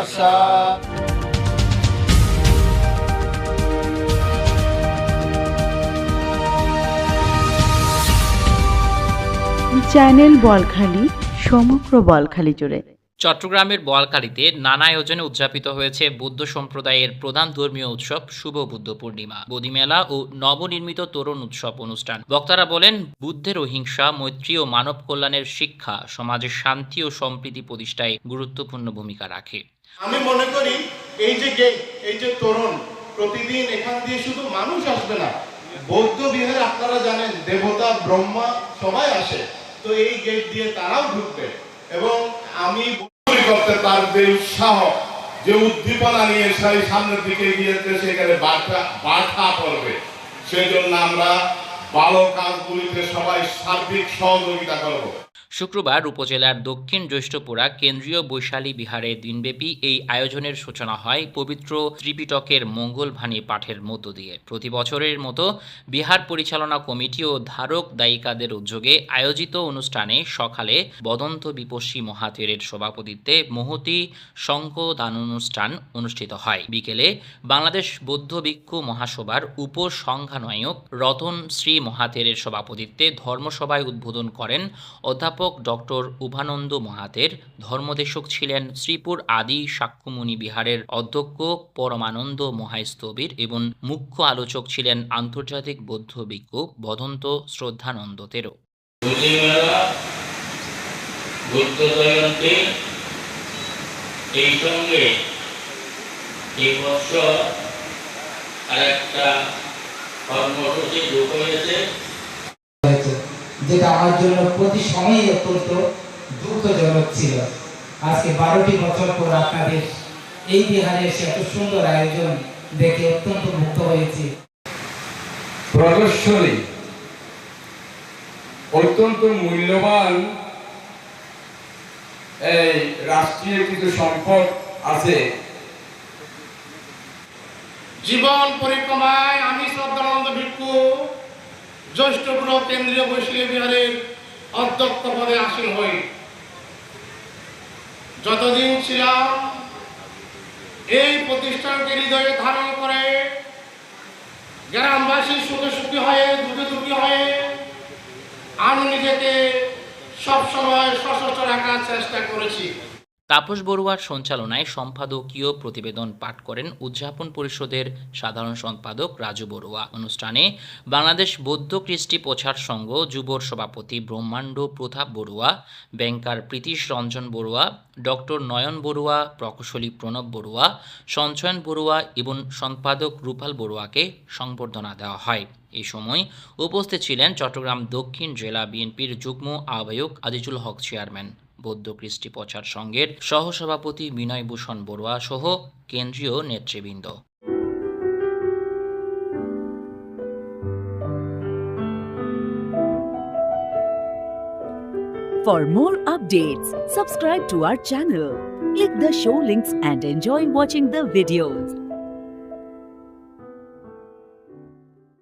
ভাষা। চ্যানেল বলখালি, সমগ্র বলখালি জুড়ে। চট্টগ্রামের বোয়ালখালীতে নানা আয়োজনে উদযাপিত হয়েছে বৌদ্ধ সম্প্রদায়ের প্রধান ধর্মীয় উৎসব শুভ বুদ্ধ পূর্ণিমা, বোধিমেলা ও নবনির্মিত তোরণ উৎসব অনুষ্ঠান। বক্তারা বলেন, বুদ্ধের অহিংসা, মৈত্রী ও মানব কল্যাণের শিক্ষা সমাজের শান্তি ও সম্প্রীতি প্রতিষ্ঠায় গুরুত্বপূর্ণ ভূমিকা রাখে। আমি মনে করি এই যে গেট, এই যে তোরণ, প্রতিদিন এখান দিয়ে শুধু মানুষ আসবে না, বৌদ্ধ বিহারে আপনারা জানেন দেবতা ব্রহ্মা সবাই আসে, তো এই গেট দিয়ে তারাও ঢুকবে। এবং আমি করতে তার যে উৎসাহ, যে উদ্দীপনা নিয়ে সেই সামনের দিকে গিয়েছে, সেখানে বাধা পড়বে। সেজন্য আমরা ভালো কাজগুলিতে সবাই সার্বিক সহযোগিতা করব। শুক্রবার উপজেলার দক্ষিণ জ্যৈষ্ঠপুরা কেন্দ্রীয় বৈশালী বিহারে দিনব্যাপী এই আয়োজনের সূচনা হয় পবিত্র ত্রিপিটকের মঙ্গলবাণী পাঠের মধ্য দিয়ে। প্রতি বছরের মতো বিহার পরিচালনা কমিটি ও ধারক দায়িকাদের উদ্যোগে আয়োজিত অনুষ্ঠানে সকালে বদন্ত বিপস্যী মহাতেরের সভাপতিত্বে মহতী শঙ্খদানানুষ্ঠান অনুষ্ঠিত হয়। বিকেলে বাংলাদেশ বৌদ্ধ ভিক্ষু মহাসভার উপসংঘানায়ক রতন শ্রী মহাতেরের সভাপতিত্বে ধর্মসভায় উদ্বোধন করেন অধ্যাপক ডক্টর উভানন্দ মহাতের। ধর্মদেশক ছিলেন শ্রীপুর আদি সাক্ষ্যমুনি বিহারের অধ্যক্ষ পরমানন্দ মহাস্থবির এবং মুখ্য আলোচক ছিলেন আন্তর্জাতিক বৌদ্ধ ভিক্ষু বদন্ত শ্রদ্ধানন্দ তেরো। বুদ্ধ জয়ন্তী এই সঙ্গে এই বছর আরেকটা কর্মসূচি যোগ হয়েছে, যেটা আমার জন্য প্রতি সময়ই অত্যন্ত দুঃখজনক ছিল। আজকে 12টি বছর পর আপনাদের এই বিহারে এসে এত সুন্দর আয়োজন দেখে অত্যন্ত মুগ্ধ হয়েছি। প্রদর্শনী অত্যন্ত মূল্যবান এই রাষ্ট্রীয় কিছু সম্পদ আছে। জীবন পরিক্রমায় আমি শ্রদ্ধানন্দ ভিক্ষু জ্যৈষ্ঠপুর কেন্দ্রীয় বৈশালী বিহারের অধ্যক্ষ পদে আসীন হই। যতদিন ছিলাম এই প্রতিষ্ঠানকে হৃদয়ে ধারণ করে গ্রামবাসী সুখে সুখী হয়ে দুঃখে দুঃখী হয়ে আমি নিজেকে সবসময় সশস্ত্র রাখার চেষ্টা করেছি। তাপস বড়ুয়ার সঞ্চালনায় সম্পাদকীয় প্রতিবেদন পাঠ করেন উদযাপন পরিষদের সাধারণ সম্পাদক রাজু বড়ুয়া। অনুষ্ঠানে বাংলাদেশ বৌদ্ধ কৃষ্টি প্রচার সংঘ যুবর সভাপতি ব্রহ্মাণ্ড প্রতাপ বড়ুয়া, ব্যাংকার প্রীতিশ রঞ্জন বড়ুয়া, ডক্টর নয়ন বড়ুয়া, প্রকৌশলী প্রণব বড়ুয়া, সঞ্চয়ন বড়ুয়া এবং সম্পাদক রূপাল বড়ুয়াকে সংবর্ধনা দেওয়া হয়। এই সময় উপস্থিত ছিলেন চট্টগ্রাম দক্ষিণ জেলা বিএনপির যুগ্ম আহ্বায়ক আজিজুল হক চেয়ারম্যান, বৌদ্ধ কৃষ্টি প্রচার সংঘের সহসভাপতি বিনয় ভূষণ বড়ুয়া সহ কেন্দ্রীয় নেতৃবৃন্দ। For more updates, subscribe to our channel, click the show links and enjoy watching the videos.